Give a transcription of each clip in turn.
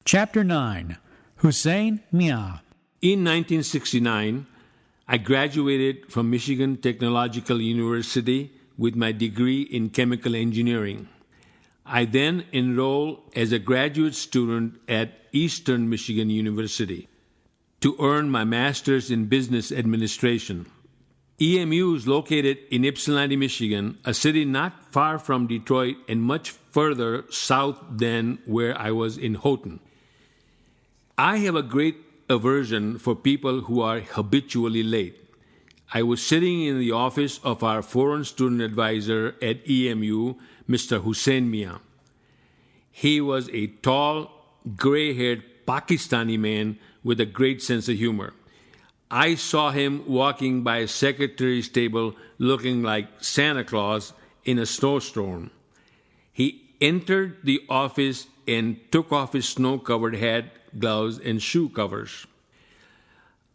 Chapter 9 Hussein-Miyan. In 1969, I graduated from Michigan Technological University with my degree in chemical engineering. I then enrolled as a graduate student at Eastern Michigan University to earn my master's in business administration. EMU is located in Ypsilanti, Michigan, a city not far from Detroit and much further south than where I was in Houghton. I have a great aversion for people who are habitually late. I was sitting in the office of our foreign student advisor at EMU, Mr. Hussein-Miyan. He was a tall, gray-haired Pakistani man with a great sense of humor. I saw him walking by a secretary's table looking like Santa Claus in a snowstorm. He entered the office and took off his snow-covered hat, gloves, and shoe covers.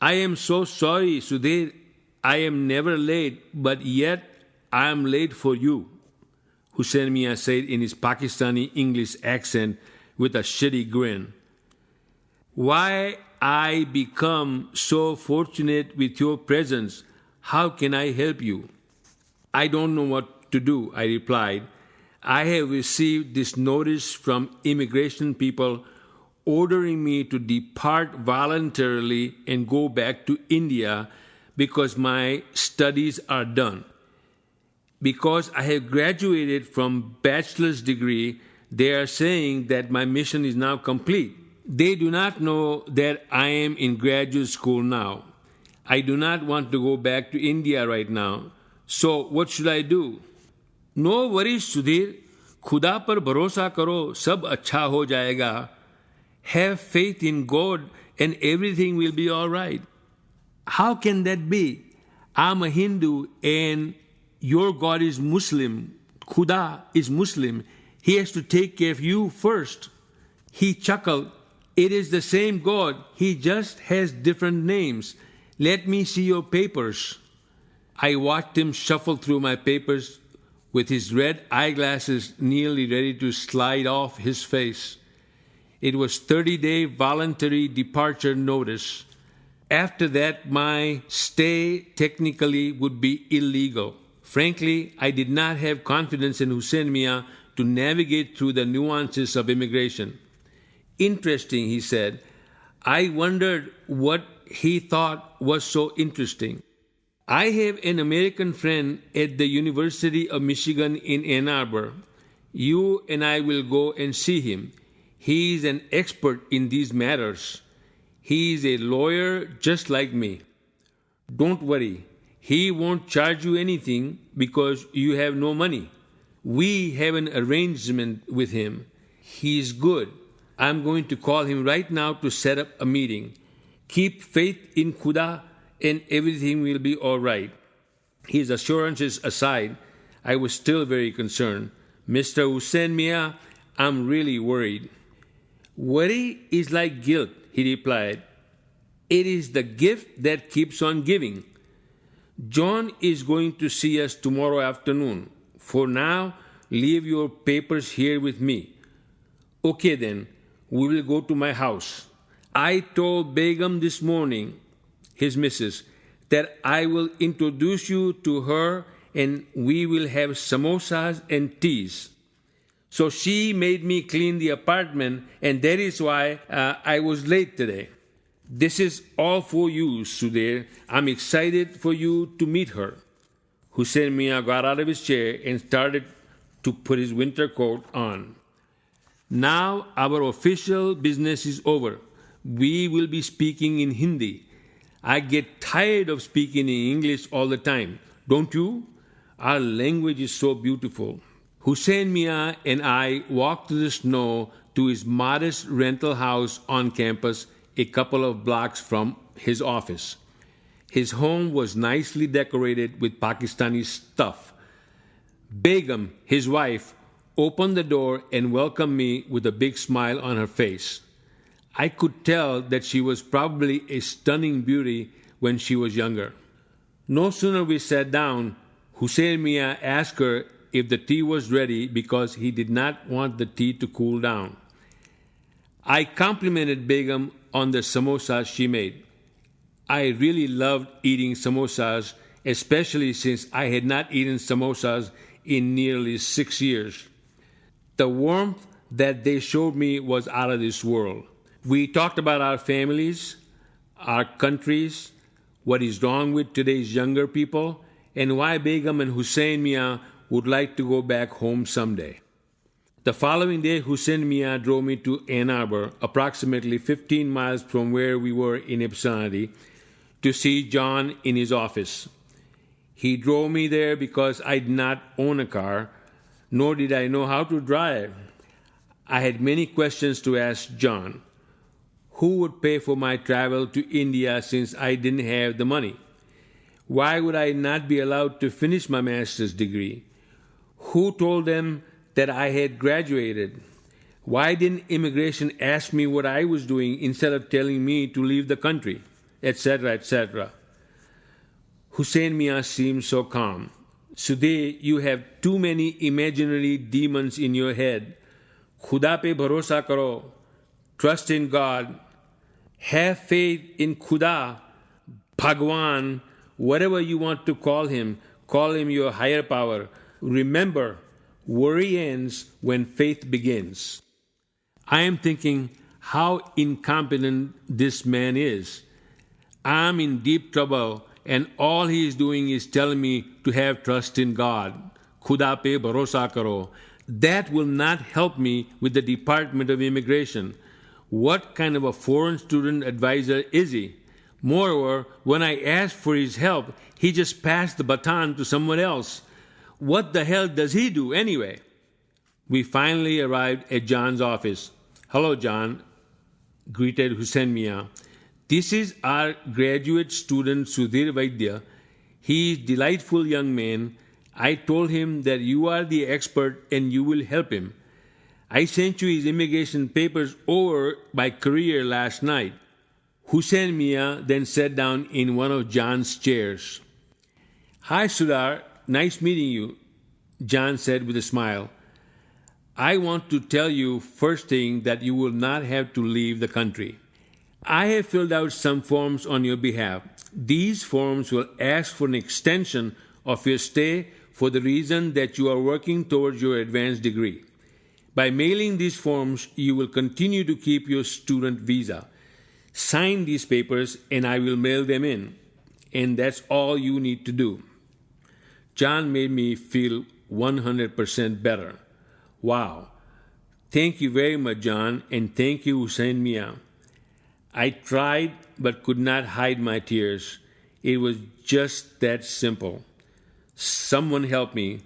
"I am so sorry, Sudhir. I am never late, but yet I am late for you," Hussein-Miyan said in his Pakistani English accent with a shitty grin. "Why, I become so fortunate with your presence. How can I help you?" "I don't know what to do," I replied. "I have received this notice from immigration people ordering me to depart voluntarily and go back to India because my studies are done. Because I have graduated from bachelor's degree, they are saying that my mission is now complete. They do not know that I am in graduate school now. I do not want to go back to India right now. So what should I do?" "No worries, Sudhir. खुदा पर भरोसा करो, सब अच्छा हो जाएगा. Have faith in God and everything will be all right." "How can that be? I'm a Hindu and your God is Muslim. Khuda is Muslim. He has to take care of you first." He chuckled. "It is the same God. He just has different names. Let me see your papers." I watched him shuffle through my papers with his red eyeglasses nearly ready to slide off his face. It was 30-day voluntary departure notice. After that, my stay technically would be illegal. Frankly, I did not have confidence in Hussein-Miyan to navigate through the nuances of immigration. "Interesting," he said. I wondered what he thought was so interesting. "I have an American friend at the University of Michigan in Ann Arbor. You and I will go and see him. He is an expert in these matters. He is a lawyer just like me. Don't worry, he won't charge you anything because you have no money. We have an arrangement with him. He is good. I'm going to call him right now to set up a meeting. Keep faith in Khuda and everything will be all right." His assurances aside, I was still very concerned. "Mr. Hussein-Miyan, I'm really worried." "Worry is like guilt," he replied. "It is the gift that keeps on giving. John is going to see us tomorrow afternoon. For now, leave your papers here with me." "Okay then, we will go to my house. I told Begum this morning," his missus, "that I will introduce you to her and we will have samosas and teas. So she made me clean the apartment and that is why I was late today. This is all for you, Sudhir. I'm excited for you to meet her." Hussein-Miyan got out of his chair and started to put his winter coat on. "Now our official business is over. We will be speaking in Hindi. I get tired of speaking in English all the time. Don't you? Our language is so beautiful." Hussein-Miyan and I walked through the snow to his modest rental house on campus a couple of blocks from his office. His home was nicely decorated with Pakistani stuff. Begum, his wife, opened the door and welcomed me with a big smile on her face. I could tell that she was probably a stunning beauty when she was younger. No sooner we sat down, Hussein-Miyan asked her if the tea was ready because he did not want the tea to cool down. I complimented Begum on the samosas she made. I really loved eating samosas, especially since I had not eaten samosas in nearly 6 years. The warmth that they showed me was out of this world. We talked about our families, our countries, what is wrong with today's younger people, and why Begum and Hussein-Miyan would like to go back home someday. The following day, Hussein-Miyan drove me to Ann Arbor, approximately 15 miles from where we were in Ypsilanti, to see John in his office. He drove me there because I did not own a car, nor did I know how to drive. I had many questions to ask John. Who would pay for my travel to India since I didn't have the money? Why would I not be allowed to finish my master's degree? Who told them that I had graduated? Why didn't immigration ask me what I was doing instead of telling me to leave the country, etc., etc.? Hussein-Miyan seemed so calm. Today, you have too many imaginary demons in your head. Khuda pe bharosa karo. Trust in God. Have faith in Khuda, Bhagwan, whatever you want to call him your higher power. Remember, worry ends when faith begins. I am thinking how incompetent this man is. I'm in deep trouble, and all he is doing is telling me to have trust in God. Khuda pe bharosa karo. That will not help me with the Department of Immigration. What kind of a foreign student advisor is he? Moreover, when I asked for his help, he just passed the baton to someone else. What the hell does he do anyway? We finally arrived at John's office. Hello, John, greeted Hussein-Miyan. This is our graduate student Sudhir Vaidya. He is a delightful young man. I told him that you are the expert and you will help him. I sent you his immigration papers over by courier last night. Hussein-Miyan then sat down in one of John's chairs. Hi, Sudhir. Nice meeting you, John said with a smile. I want to tell you first thing that you will not have to leave the country. I have filled out some forms on your behalf. These forms will ask for an extension of your stay for the reason that you are working towards your advanced degree. By mailing these forms, you will continue to keep your student visa. Sign these papers and I will mail them in. And that's all you need to do. John made me feel 100% better. Wow. Thank you very much, John, and thank you, Hussein-Miyan. I tried but could not hide my tears. It was just that simple. Someone help me.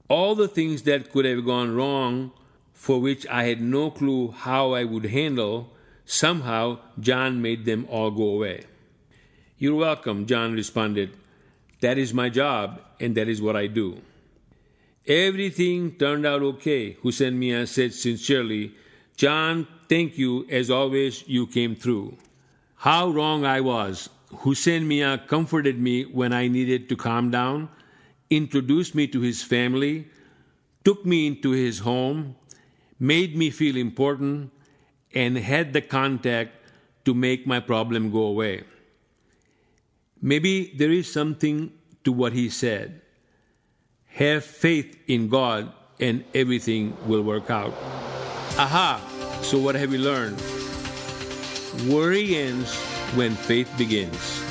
All the things that could have gone wrong, for which I had no clue how I would handle, somehow John made them all go away. You're welcome, John responded. That is my job, and that is what I do. Everything turned out okay, Hussein-Miyan said sincerely. John, thank you. As always, you came through. How wrong I was. Hussein-Miyan comforted me when I needed to calm down, introduced me to his family, took me into his home, made me feel important, and had the contact to make my problem go away. Maybe there is something to what he said. Have faith in God and everything will work out. Aha! So what have we learned? Worry ends when faith begins.